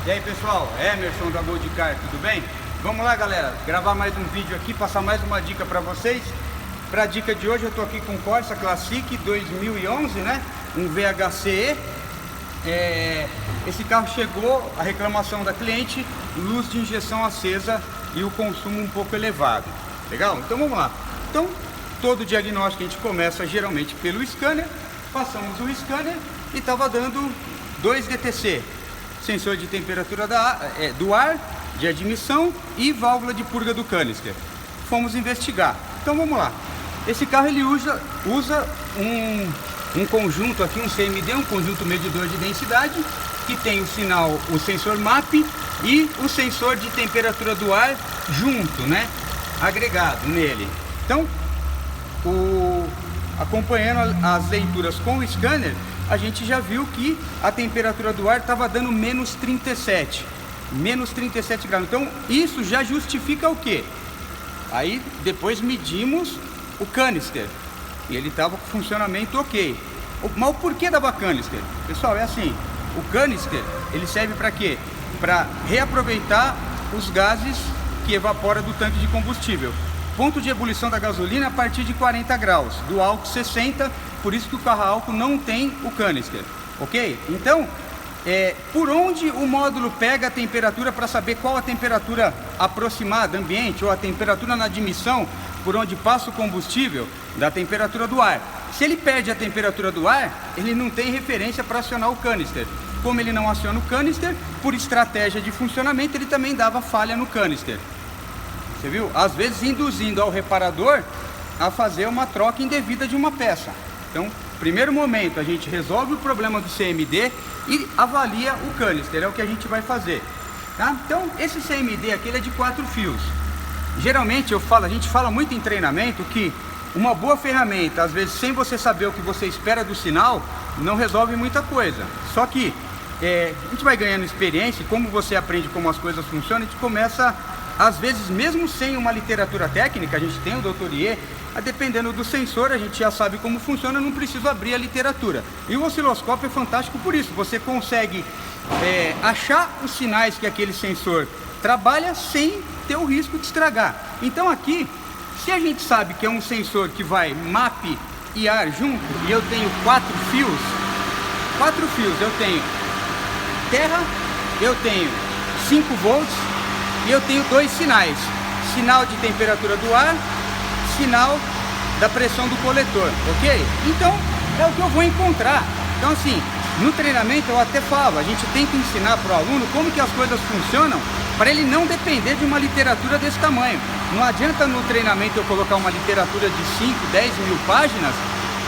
E aí pessoal, Emerson da Goldcar, tudo bem? Vamos lá galera, gravar mais um vídeo aqui, passar mais uma dica para vocês. Para a dica de hoje eu tô aqui com o Corsa Classic 2011, né? Um VHCE. Esse carro chegou, a reclamação da cliente, luz de injeção acesa e o consumo um pouco elevado. Legal? Então vamos lá. Então, todo diagnóstico a gente começa geralmente pelo scanner. Passamos o scanner e estava dando 2 DTC. Sensor de temperatura do ar, de admissão e válvula de purga do canister. Fomos investigar. Então vamos lá. Esse carro ele usa um conjunto aqui, um CMD, um conjunto medidor de densidade, que tem o sinal, o sensor MAP e o sensor de temperatura do ar junto, né? Agregado nele. Então, acompanhando as leituras com o scanner, a gente já viu que a temperatura do ar estava dando menos 37 graus. Então isso já justifica o que? Aí depois medimos o canister e ele estava com funcionamento ok. Mas o porquê dava canister? Pessoal, é assim, o canister ele serve para quê? Para reaproveitar os gases que evapora do tanque de combustível. Ponto de ebulição da gasolina a partir de 40 graus, do álcool 60, por isso que o carro a álcool não tem o canister, ok? Então, por onde o módulo pega a temperatura para saber qual a temperatura aproximada ambiente ou a temperatura na admissão, por onde passa o combustível, da temperatura do ar. Se ele perde a temperatura do ar, ele não tem referência para acionar o canister. Como ele não aciona o canister, por estratégia de funcionamento, ele também dava falha no canister. Você viu? Às vezes induzindo ao reparador a fazer uma troca indevida de uma peça. Então, primeiro momento, a gente resolve o problema do CMD e avalia o canister, é o que a gente vai fazer. Tá? Então, esse CMD aqui ele é de 4 fios. Geralmente a gente fala muito em treinamento que uma boa ferramenta, às vezes sem você saber o que você espera do sinal, não resolve muita coisa. Só que a gente vai ganhando experiência e como você aprende como as coisas funcionam, a gente começa... Às vezes, mesmo sem uma literatura técnica, a gente tem o Dr. IE, dependendo do sensor, a gente já sabe como funciona, não precisa abrir a literatura. E o osciloscópio é fantástico por isso, você consegue achar os sinais que aquele sensor trabalha sem ter o risco de estragar. Então aqui, se a gente sabe que é um sensor que vai MAP e ar junto, e eu tenho 4 fios, eu tenho terra, eu tenho 5 volts, e eu tenho 2 sinais, sinal de temperatura do ar, sinal da pressão do coletor, ok? Então, é o que eu vou encontrar. Então assim, no treinamento eu até falo, a gente tem que ensinar para o aluno como que as coisas funcionam, para ele não depender de uma literatura desse tamanho. Não adianta no treinamento eu colocar uma literatura de 5, 10 mil páginas,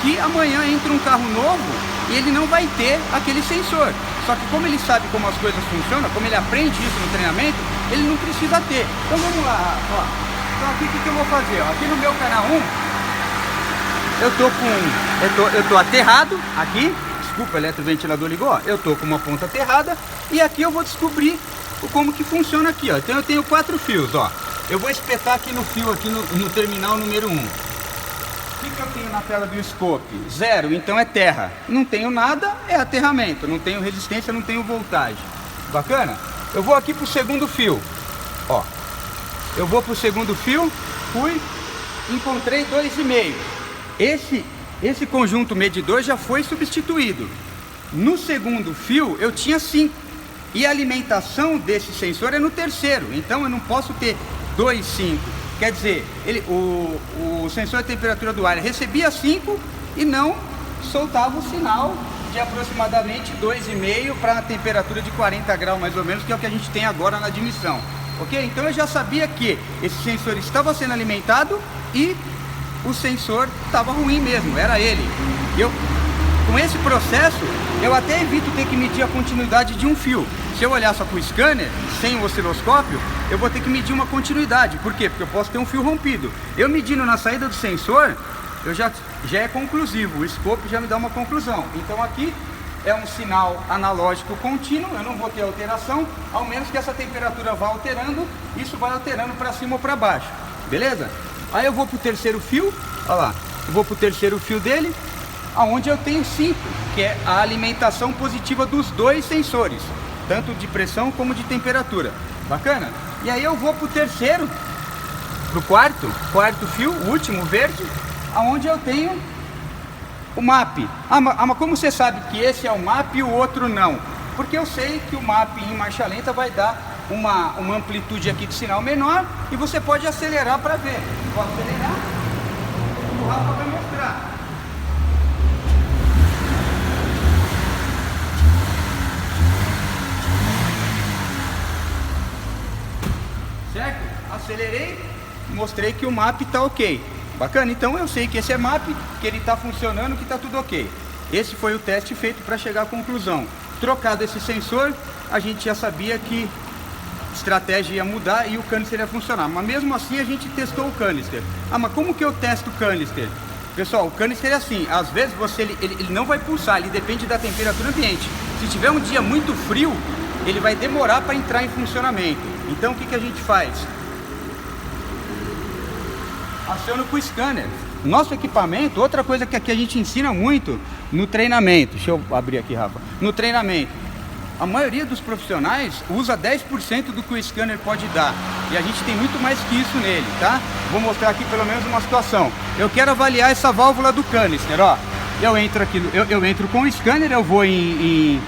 que amanhã entra um carro novo e ele não vai ter aquele sensor. Só que como ele sabe como as coisas funcionam, como ele aprende isso no treinamento, ele não precisa ter. Então vamos lá, ó. Então aqui o que eu vou fazer? Ó? Aqui no meu canal 1, eu tô aterrado aqui. Desculpa, o eletroventilador ligou, ó. Eu tô com uma ponta aterrada e aqui eu vou descobrir como que funciona aqui, ó. Então eu tenho 4 fios, ó. Eu vou espetar aqui no fio, aqui no terminal número 1. O que eu tenho na tela do scope? 0, então é terra. Não tenho nada, é aterramento. Não tenho resistência, não tenho voltagem. Bacana? Eu vou aqui pro segundo fio. Ó, eu vou pro segundo fio, encontrei 2,5. Esse conjunto medidor já foi substituído. No segundo fio eu tinha 5. E a alimentação desse sensor é no terceiro. Então eu não posso ter 2,5. Quer dizer, o sensor de temperatura do ar recebia 5 e não soltava o sinal de aproximadamente 2,5 para a temperatura de 40 graus mais ou menos, que é o que a gente tem agora na admissão. Ok? Então eu já sabia que esse sensor estava sendo alimentado e o sensor estava ruim mesmo, era ele. Com esse processo, eu até evito ter que medir a continuidade de um fio. Se eu olhar só para o scanner, sem o osciloscópio, eu vou ter que medir uma continuidade. Por quê? Porque eu posso ter um fio rompido. Eu medindo na saída do sensor, eu já é conclusivo. O scope já me dá uma conclusão. Então aqui é um sinal analógico contínuo, eu não vou ter alteração, ao menos que essa temperatura vá alterando, isso vai alterando para cima ou para baixo. Beleza? Aí eu vou para o terceiro fio, olha lá, eu vou para o terceiro fio dele, aonde eu tenho 5, que é a alimentação positiva dos 2 sensores. tanto de pressão como de temperatura. Bacana? E aí eu vou pro terceiro, pro quarto fio, o último verde, aonde eu tenho o MAP. Mas como você sabe que esse é o MAP e o outro não? Porque eu sei que o MAP em marcha lenta vai dar uma amplitude aqui de sinal menor e você pode acelerar para ver. Vou acelerar, o Rafa vai mostrar. Certo? Acelerei, mostrei que o MAP está ok. Bacana? Então eu sei que esse é MAP, que ele está funcionando, que está tudo ok. Esse foi o teste feito para chegar à conclusão. Trocado esse sensor, a gente já sabia que a estratégia ia mudar e o canister ia funcionar. Mas mesmo assim a gente testou o canister. Mas como que eu testo o canister? Pessoal, o canister é assim, às vezes ele não vai pulsar, ele depende da temperatura ambiente. Se tiver um dia muito frio, ele vai demorar para entrar em funcionamento. Então o que a gente faz? Aciona com o scanner. Nosso equipamento, outra coisa que aqui a gente ensina muito no treinamento. Deixa eu abrir aqui, Rafa. No treinamento, a maioria dos profissionais usa 10% do que o scanner pode dar. E a gente tem muito mais que isso nele, tá? Vou mostrar aqui pelo menos uma situação. Eu quero avaliar essa válvula do canister, ó. Eu entro aqui, eu entro com o scanner, eu vou em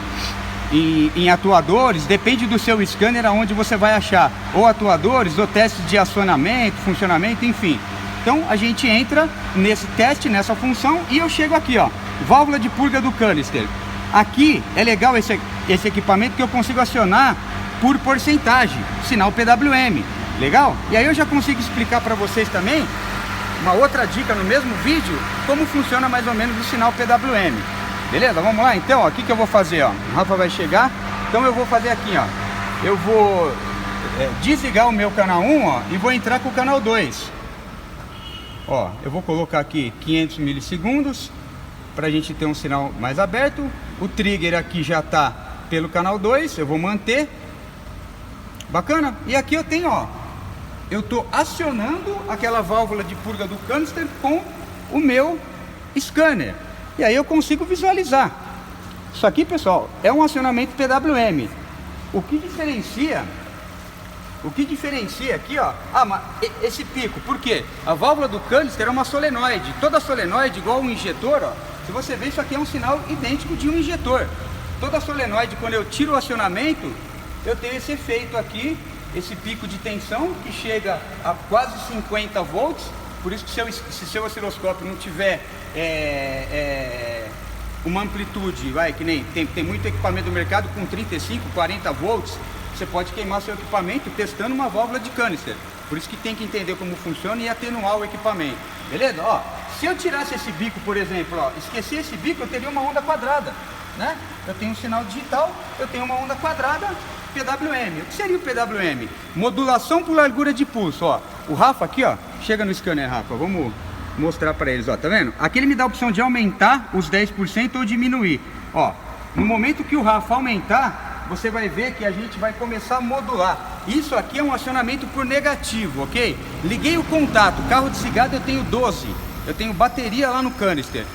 atuadores, depende do seu scanner aonde você vai achar. Ou atuadores, ou teste de acionamento, funcionamento, enfim. Então a gente entra nesse teste, nessa função, e eu chego aqui, ó, válvula de purga do canister. Aqui é legal esse equipamento que eu consigo acionar por porcentagem, sinal PWM, legal? E aí eu já consigo explicar para vocês também, uma outra dica no mesmo vídeo, como funciona mais ou menos o sinal PWM. Beleza? Vamos lá então, ó, o que eu vou fazer, ó, o Rafa vai chegar, então eu vou fazer aqui, ó, eu vou desligar o meu canal 1, ó, e vou entrar com o canal 2. Ó, eu vou colocar aqui 500 milissegundos para a gente ter um sinal mais aberto. O trigger aqui já está pelo canal 2, eu vou manter. Bacana? E aqui eu tenho, ó, eu estou acionando aquela válvula de purga do canister com o meu scanner. E aí eu consigo visualizar. Isso aqui, pessoal, é um acionamento PWM. O que diferencia aqui, ó, mas esse pico, por quê? A válvula do canister é uma solenoide. Toda solenoide, igual um injetor, ó, se você ver, isso aqui é um sinal idêntico de um injetor. Toda solenoide, quando eu tiro o acionamento, eu tenho esse efeito aqui, esse pico de tensão que chega a quase 50 volts. Por isso que se seu osciloscópio não tiver uma amplitude, que nem tem muito equipamento no mercado com 35, 40 volts, você pode queimar seu equipamento testando uma válvula de canister. Por isso que tem que entender como funciona e atenuar o equipamento. Beleza? Ó, se eu tirasse esse bico, por exemplo, ó, esquecer esse bico, eu teria uma onda quadrada, né? Eu tenho um sinal digital, eu tenho uma onda quadrada, PWM. O que seria o PWM? Modulação por largura de pulso, ó. O Rafa aqui, ó, chega no scanner, Rafa, vamos mostrar para eles, ó, tá vendo? Aqui ele me dá a opção de aumentar os 10% ou diminuir. Ó, no momento que o Rafa aumentar, você vai ver que a gente vai começar a modular. Isso aqui é um acionamento por negativo, ok? Liguei o contato, carro desligado, eu tenho 12. Eu tenho bateria lá no canister.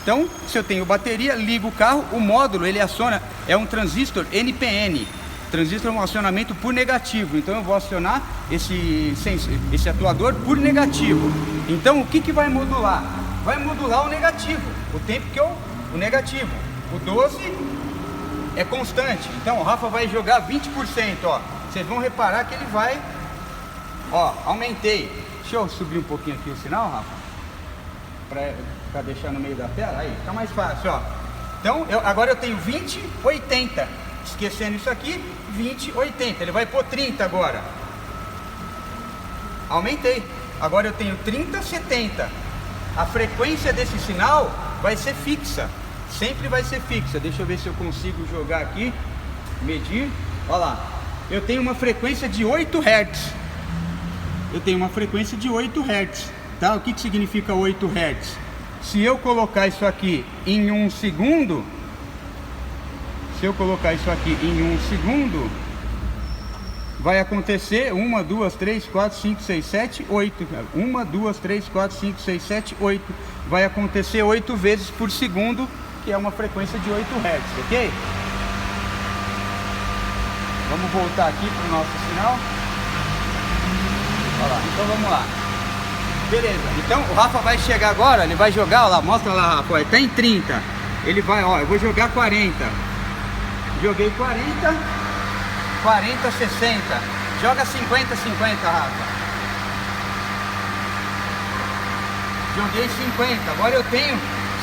Então, se eu tenho bateria, ligo o carro, o módulo, ele aciona, é um transistor NPN. Transistor é um acionamento por negativo. Então eu vou acionar esse atuador por negativo. Então o que vai modular? Vai modular o negativo. O tempo que o negativo. O 12 é constante, então o Rafa vai jogar 20%, ó. Vocês vão reparar que ele vai, ó, aumentei. Deixa eu subir um pouquinho aqui o sinal, Rafa, para deixar no meio da tela, aí fica mais fácil, ó. Então, agora eu tenho 20, 80, esquecendo isso aqui, 20, 80, ele vai pôr 30 agora. Aumentei, agora eu tenho 30, 70. A frequência desse sinal vai ser fixa. Sempre vai ser fixa. Deixa eu ver se eu consigo jogar aqui, medir. Olha lá, eu tenho uma frequência de 8 Hz. Eu tenho uma frequência de 8 Hz, tá? O que significa 8 Hz? Se eu colocar isso aqui em 1 segundo, vai acontecer 1, 2, 3, 4, 5, 6, 7, 8. 1, 2, 3, 4, 5, 6, 7, 8. Vai acontecer 8 vezes por segundo, que é uma frequência de 8 Hz, ok? Vamos voltar aqui para o nosso sinal. Olha lá, então vamos lá. Beleza, então o Rafa vai chegar agora, ele vai jogar, olha lá, mostra lá, Rafa, está em 30. Ele vai, ó, eu vou jogar 40. Joguei 40, 40, 60. Joga 50, 50, Rafa. Joguei 50, agora eu tenho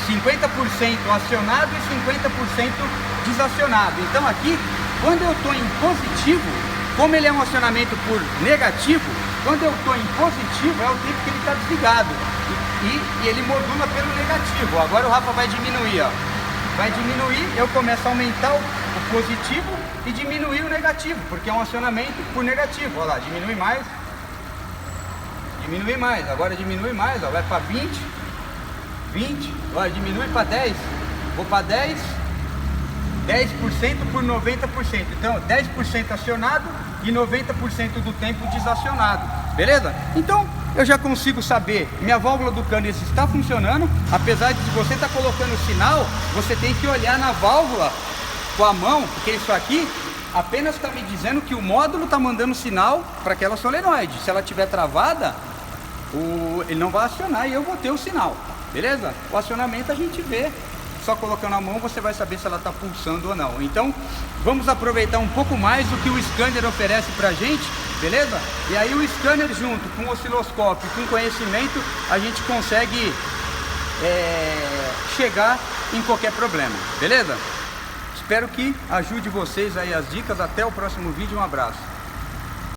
50% acionado e 50% desacionado. Então aqui, quando eu estou em positivo, como ele é um acionamento por negativo, quando eu estou em positivo é o tempo que ele está desligado e ele modula pelo negativo. Agora o Rafa vai diminuir, ó. Vai diminuir, eu começo a aumentar o positivo e diminuir o negativo, porque é um acionamento por negativo. Olha lá, diminui mais, agora diminui mais, ó, vai para 20, 20, ó, diminui para 10, vou para 10, 10% por 90%, então 10% acionado e 90% do tempo desacionado, beleza? Então eu já consigo saber, minha válvula do cano está funcionando, apesar de você estar colocando o sinal, você tem que olhar na válvula com a mão, porque isso aqui apenas está me dizendo que o módulo está mandando sinal para aquela solenoide. Se ela estiver travada, ele não vai acionar e eu vou ter o sinal, beleza? O acionamento a gente vê, só colocando a mão você vai saber se ela está pulsando ou não. Então vamos aproveitar um pouco mais o que o scanner oferece para a gente, beleza? E aí o scanner junto com o osciloscópio, com conhecimento, a gente consegue chegar em qualquer problema, beleza? Espero que ajude vocês aí as dicas. Até o próximo vídeo, um abraço.